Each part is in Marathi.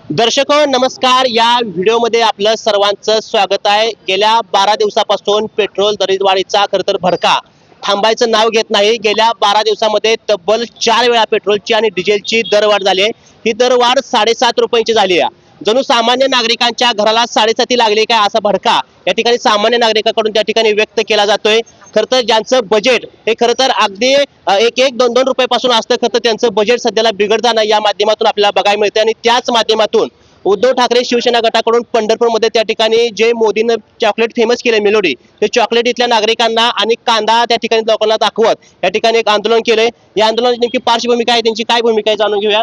दर्शक नमस्कार. या व्हिडिओमध्ये आपलं सर्वांचं स्वागत आहे. गेल्या 12 दिवसापासून पेट्रोल दरवाढीचा खरं तर भडका थांबायचं नाव घेत नाही. गेल्या 12 दिवसामध्ये तब्बल 4 वेळा पेट्रोलची आणि डिझेलची दरवाढ झाली आहे. ही दरवाढ 7.5 रुपयांची झाली आहे. जणू सामान्य नागरिकांच्या घराला 7.5 लागले काय असा भडका या ठिकाणी सामान्य नागरिकांकडून त्या ठिकाणी व्यक्त केला जातोय. खरं तर ज्यांचं बजेट हे खरं तर अगदी 1-2 रुपयापासून असतं, खरं तर त्यांचं बजेट सध्याला बिघडताना या माध्यमातून आपल्याला बघायला मिळते. आणि त्याच माध्यमातून उद्धव ठाकरे शिवसेना गटाकडून पंढरपूरमध्ये त्या ठिकाणी जे मोदीनं चॉकलेट फेमस केले मेलोडी, ते चॉकलेट इथल्या नागरिकांना आणि कांदा त्या ठिकाणी लोकांना दाखवत या ठिकाणी एक आंदोलन केलंय. या आंदोलनाची नेमकी पार्श्वभूमी काय, त्यांची काय भूमिका आहे जाणून घेऊया.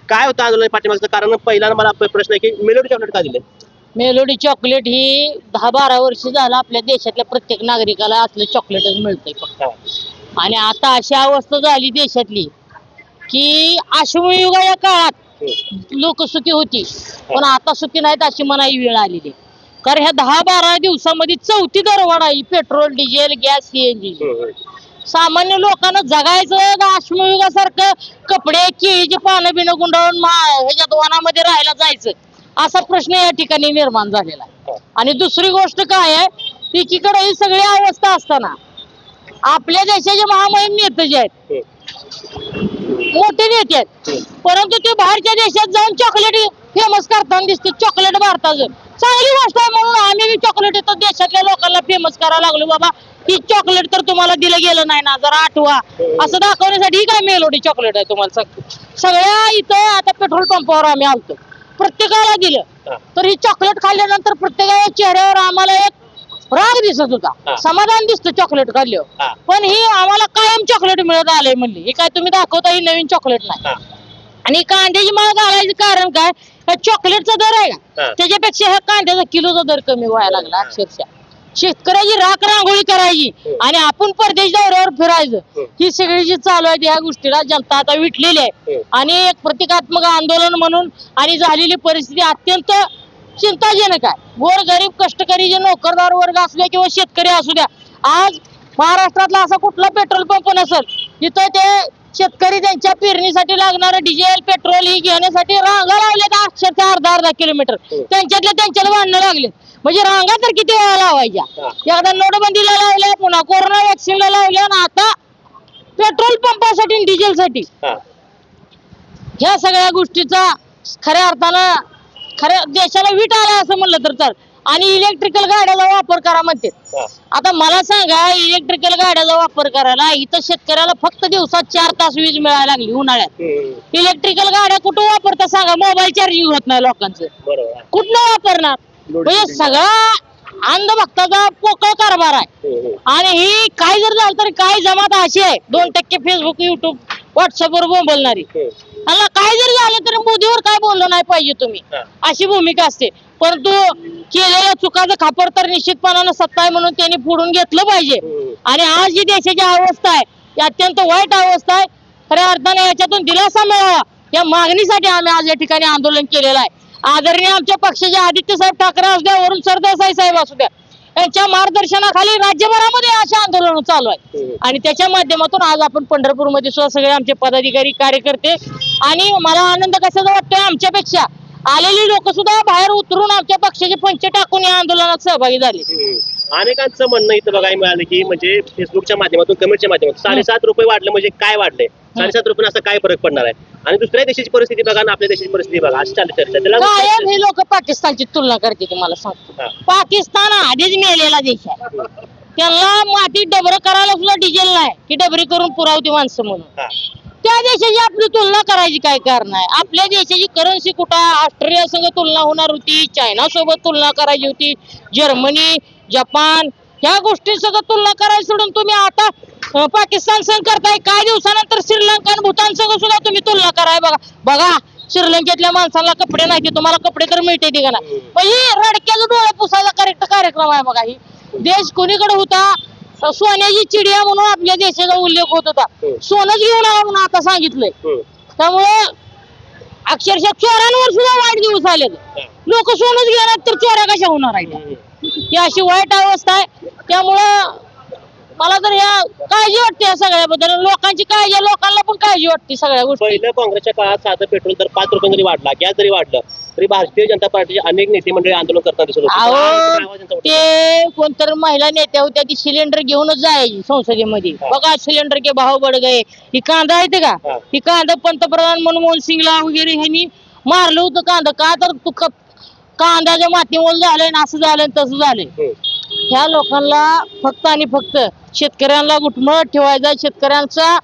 काय होतं आंदोलन पाठीमागचं कारण? पहिला मला प्रश्न आहे की मेलोडी चॉकलेट का दिले? मेलोडी चॉकलेट ही 10-12 वर्ष झालं आपल्या देशातल्या प्रत्येक नागरिकाला असलं चॉकलेटच मिळतंय फक्त. आणि आता अशी अवस्था झाली देशातली की अश्मयुगा या काळात लोक सुखी होती, पण आता सुखी नाहीत अशी मनाई वेळ आलेली. कारण ह्या 10-12 दिवसामध्ये 4थी दरवाढ आहे पेट्रोल, डिझेल, गॅस, सीएनजी. सामान्य लोकांना जगायचं अश्मयुगासारखं कपडे, केळीची पानं बिनं गुंडाळून ह्याच्यात वनामध्ये राहायला जायचं असा प्रश्न या ठिकाणी निर्माण झालेला आहे. आणि दुसरी गोष्ट काय आहे, एकीकडे ही सगळी अवस्था असताना आपल्या देशाचे महामहिम नेते जे आहेत, मोठे नेते आहेत, परंतु ते बाहेरच्या देशात जाऊन चॉकलेट फेमस करताना दिसते. चॉकलेट भारताचं चांगली गोष्ट आहे म्हणून आम्ही चॉकलेट इथं देशातल्या लोकांना फेमस करायला लागलो. बाबा ही चॉकलेट तर तुम्हाला दिलं गेलं नाही ना, जरा आठवा असं दाखवण्यासाठी ही काय मेलोडी चॉकलेट आहे तुम्हाला सांगतो. सगळ्या इथं आता पेट्रोल पंपावर आम्ही आलतो, प्रत्येकाला दिलं. तर ही चॉकलेट खाल्ल्यानंतर प्रत्येकाच्या चेहऱ्यावर आम्हाला एक राग दिसत होता, समाधान दिसतं चॉकलेट खाल्ल्यावर. पण ही आम्हाला कायम चॉकलेट मिळत आलंय म्हणली. हे काय तुम्ही दाखवता ही नवीन चॉकलेट नाही. आणि कांद्याची माळ घालायचं कारण काय, चॉकलेटचा दर आहे का त्याच्यापेक्षा ह्या कांद्याचा किलोचा दर कमी व्हायला लागला. अक्षरशः शेतकऱ्याची राख रांगोळी करायची आणि आपण परदेश दौऱ्यावर फिरायचं, ही सगळी जी चालू आहे या गोष्टीला जनता आता विटलेली आहे. आणि एक प्रतिकात्मक आंदोलन म्हणून आणि झालेली परिस्थिती अत्यंत चिंताजनक आहे. गोर गरीब कष्टकरी जे नोकरदार वर्ग असू द्या किंवा शेतकरी असू द्या, आज महाराष्ट्रातला असा कुठला पेट्रोल पंप नसेल जिथं ते शेतकरी त्यांच्या पेरणीसाठी लागणारं डिझेल, पेट्रोल ही घेण्यासाठी रांगा लावल्यात अक्षरशः अर्धा किलोमीटर. त्यांच्यात भांडणं लागले. म्हणजे रांगा तर किती वेळा लावायच्या. एकदा नोटबंदीला लावल्या, पुन्हा कोरोना वॅक्सिनला लावल्या, आणि आता पेट्रोल पंपासाठी डिझेलसाठी. ह्या सगळ्या गोष्टीचा खऱ्या अर्थानं खऱ्या देशाला वीट आला असं म्हणलं तर चाल. आणि इलेक्ट्रिकल गाड्याचा वापर करा म्हणते. आता मला सांगा, इलेक्ट्रिकल गाड्याचा वापर करायला इथं शेतकऱ्याला फक्त दिवसात 4 तास वीज मिळायला लागली उन्हाळ्यात. इलेक्ट्रिकल गाड्या कुठं वापरता सांगा? मोबाईल चार्जिंग होत नाही लोकांचं, कुठनं वापरणार? म्हणजे सगळा अंधभक्ताचा पोकळ कारभार आहे. आणि ही काय जर झालं तर काय जमात अशी आहे, 2% फेसबुक, युट्यूब, व्हॉट्सअपवर बोलणारी. आणि काय जर झालं तर मोदीवर काय बोललं नाही पाहिजे तुम्ही, अशी भूमिका असते. परंतु केलेल्या चुकाचं खापर तर निश्चितपणानं सत्ता आहे म्हणून त्यांनी फोडून घेतलं पाहिजे. आणि आज जी देशाची अवस्था आहे ती अत्यंत वाईट अवस्था आहे. खऱ्या अर्थाने याच्यातून दिलासा मिळावा या मागणीसाठी आम्ही आज या ठिकाणी आंदोलन केलेलं आहे. आदरणीय आमच्या पक्षाचे आदित्य साहेब ठाकरे असू द्या, वरुण सरदेसाई साहेब असू द्या, यांच्या मार्गदर्शनाखाली राज्यभरामध्ये असे आंदोलन चालू आहे. आणि त्याच्या माध्यमातून आज आपण पंढरपूरमध्ये सुद्धा सगळे आमचे पदाधिकारी, कार्यकर्ते, आणि मला आनंद कशाचा वाटतोय, आमच्यापेक्षा आलेली लोक सुद्धा बाहेर उतरून आमच्या पक्षाचे पंच टाकून या आंदोलनात सहभागी झाले. अनेकांचं म्हणणं इथं बघायला मिळालं की म्हणजे फेसबुकच्या माध्यमातून, कमेंटच्या माध्यमातून 7.5 रुपये वाढलं म्हणजे काय वाढलंय, 7.5 रुपये असा काय फरक पडणार आहे? आणि दुसऱ्या देशाची परिस्थिती बघा आणि आपल्या देशाची परिस्थिती बघा, अशी चालू चर्चा. कायम हे लोक पाकिस्तानची तुलना करते. तुम्हाला सांगतो, पाकिस्तान आधीच मेलेला देश आहे. त्यांना माती डबरं करायला सुद्धा डिझेल नाही की डबरी करून पुरावती माणसं म्हणून. त्या देशाची आपली तुलना करायची काय कारण आहे? आपल्या देशाची करन्सी कुठं, ऑस्ट्रेलिया संग तुलना होणार होती, चायना सोबत तुलना करायची होती, जर्मनी, जपान ह्या गोष्टी सगळं तुलना करायला सोडून तुम्ही आता पाकिस्तान संग करताय. काही दिवसानंतर श्रीलंका आणि भूतान संग सुद्धा तुम्ही तुलना कराय. बघा श्रीलंकेतल्या माणसाला कपडे नाही, तुम्हाला कपडे तर मिळते का नाही? पण ही रडक्याचं डोळे पुसायला करेक्ट कार्यक्रम आहे. बघा, ही देश कोणीकडे होता, सोन्याची चिडिया म्हणून आपल्या देशाचा उल्लेख होत होता. सोनच घेऊन आला म्हणून आता सांगितलंय. त्यामुळे अक्षरशः चोरांवर सुद्धा वाईट दिवस आले. लोक सोनच घेणार तर चोऱ्या कशा होणार आहे? ही अशी वाईट अवस्था आहे. त्यामुळं मला तर या काळजी वाटते या सगळ्याबद्दल. लोकांची काळजी, लोकांना पण काळजी वाटते सगळ्या गोष्टी. पहिलं काँग्रेसच्या काळात साधं पेट्रोल दर 5 रुपये जरी वाढला, गॅस जरी वाढलं, तरी भारतीय जनता पार्टीचे अनेक नेते मंडळी आंदोलन करताना दिसत होते. अहो आवाज त्यांचा उठला. ते कोणतरी महिला नेत्या होत्या, ती सिलेंडर घेऊनच जायची संसदेमध्ये. हा. बघा सिलेंडर के भाव बढ गए. ही कांदा आहे का, हा. ही कांदा पंतप्रधान मनमोहन सिंगला वगैरे ह्यांनी मारलं होतं कांदा. का तर कांद्याच्या मातीमोल झालंय आणि असं झालंय तसं झालंय. ह्या लोकांना फक्त आणि फक्त शेतकऱ्यांना गुटमळत ठेवायचा, शेतकऱ्यांचा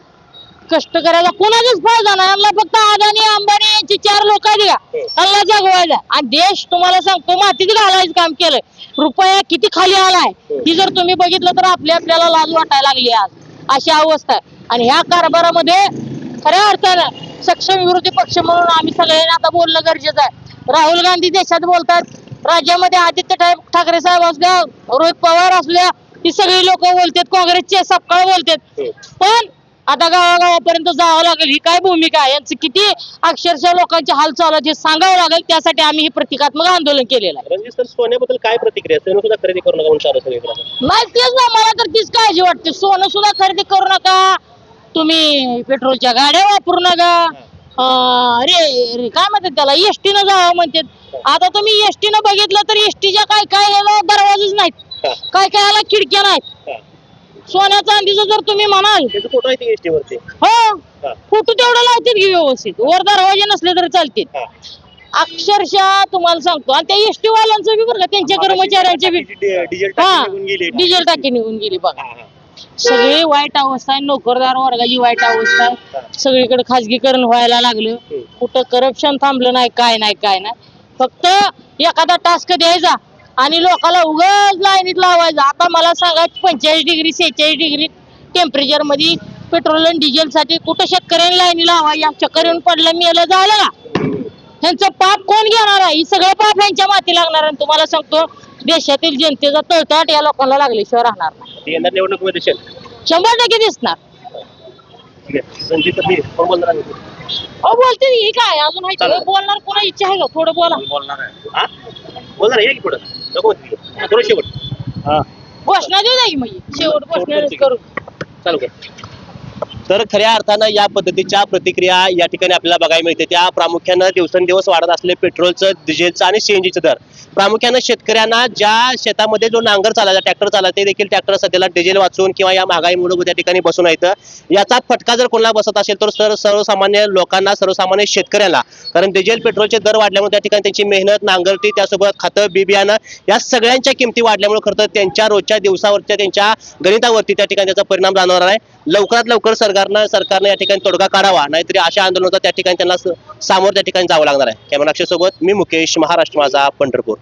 कष्ट करायचा कोणाचाच फायदा नाही. यांना फक्त अदानी अंबानी यांची 4 लोक आहेत का, त्यांना जगवायचा. आणि देश तुम्हाला सांगतो मातीत घालायचं काम केलंय. रुपया किती खाली आलाय ती जर तुम्ही बघितलं तर आपल्याला लाज वाटायला लागली आज. अशी अवस्था आहे. आणि ह्या कारभारामध्ये खऱ्या अर्थानं सक्षम विरोधी पक्ष म्हणून आम्ही सगळ्यांनी आता बोलणं गरजेचं आहे. राहुल गांधी देशात बोलतात, राज्यामध्ये आदित्य ठाकरे साहेब असल्या, रोहित पवार असल्या, ही सगळी लोक बोलतात, काँग्रेसचे सपकाळ बोलतात. पण आता गावागावापर्यंत जावं लागेल. ही काय भूमिका आहे यांचं, किती अक्षरशः लोकांचे हाल चालू आहेत हे सांगावं लागेल. त्यासाठी आम्ही हे प्रतिकात्मक आंदोलन केलेलं आहे. रणजित सर, सोन्याबद्दल काय प्रतिक्रिया? सोनं सुद्धा खरेदी करू नका म्हणून चालू सगळीकडे. नाही तेच ना, मला तर तीच काळजी वाटते. सोनं सुद्धा खरेदी करू नका, तुम्ही पेट्रोलच्या गाड्या वापरू नका. अरे काय म्हणतात त्याला, एसटी न जावं म्हणतात. आता तुम्ही एसटी न बघितलं तर एसटीच्या काय काय याला दरवाजेच नाहीत, काय काय याला खिडक्या नाहीत. सोन्या चांदीचं जर तुम्ही म्हणाल, त्याचं फोटो आहे ते एसटी वरती. हो फोटो तेवढं लावतील की व्यवस्थित, वर दरवाजे नसले तरी चालतील. अक्षरशः तुम्हाला सांगतो. आणि त्या एसटी वाल्यांचं बी बरं का, त्यांच्या कर्मचाऱ्यांचे बी डिझेल टाकी निघून गेली बघा. सगळी वाईट अवस्था आहे, नोकरदार वर्गाची वाईट अवस्था आहे. सगळीकडे खाजगीकरण व्हायला लागलं, कुठं करप्शन थांबलं नाही, काय नाही काय नाही. फक्त एखादा टास्क द्यायचा आणि लोकांना उगाच लाईनीत लावायचं. आता मला सांगा 45 डिग्री 46 डिग्री टेम्परेचर मध्ये पेट्रोल आणि डिझेल साठी कुठं शेतकऱ्यांनी लाईनी लावायची? चक्कर येऊन पडलं मेलं झालं का? ह्यांचं पाप कोण घेणार आहे? ही सगळं पाप ह्यांच्या माती लागणार. आणि तुम्हाला सांगतो देशातील जनतेचा तळतळ या लोकांना लागल्याशिवाय राहणार नाही. यंदा निवडणुकीमध्ये दिसेल 100% दिसणार. रणजित सर, कोण बोलणार आहे? अहो बोलते ही काय अजून आहे का? बोलणार कोणा इच्छा आहे का? थोडं बोला. बोलणार आहे की पुढं नको थोडं शेवट. घोषणा देऊ द्या की शेवट घोषणा करू चालू कर. तर खऱ्या अर्थानं या पद्धतीच्या प्रतिक्रिया या ठिकाणी आपल्याला बघायला मिळते. त्या प्रामुख्यानं दिवसेंदिवस वाढत असले पेट्रोलचं, डिझेलचं आणि सीएनजीचं दर. प्रामुख्यानं शेतकऱ्यांना ज्या शेतामध्ये जो नांगर चालायचा, ट्रॅक्टर चालायचा, ते देखील ट्रॅक्टर सध्याला डिझेल वाचून किंवा या महागाईमुळे त्या ठिकाणी बसून येतं. याचा फटका जर कोणाला बसत असेल तर सर्वसामान्य लोकांना, सर्वसामान्य शेतकऱ्यांना. कारण डिझेल पेट्रोलचे दर वाढल्यामुळे त्या ठिकाणी त्यांची मेहनत, नांगरटी, त्यासोबत खतं, बी बियाणं या सगळ्यांच्या किमती वाढल्यामुळे खरं तर त्यांच्या रोजच्या दिवसावरच्या त्यांच्या गणितावरती त्या ठिकाणी त्याचा परिणाम जाणवणार आहे. लवकरात लवकर सरकारनं या ठिकाणी तोडगा काढावा, नाहीतरी अशा आंदोलनाचा त्या ठिकाणी त्यांना सामोरं त्या ठिकाणी जावं लागणार आहे. कॅमेरा सोबत मी मुकेश, महाराष्ट्र माझा, पंढरपूर.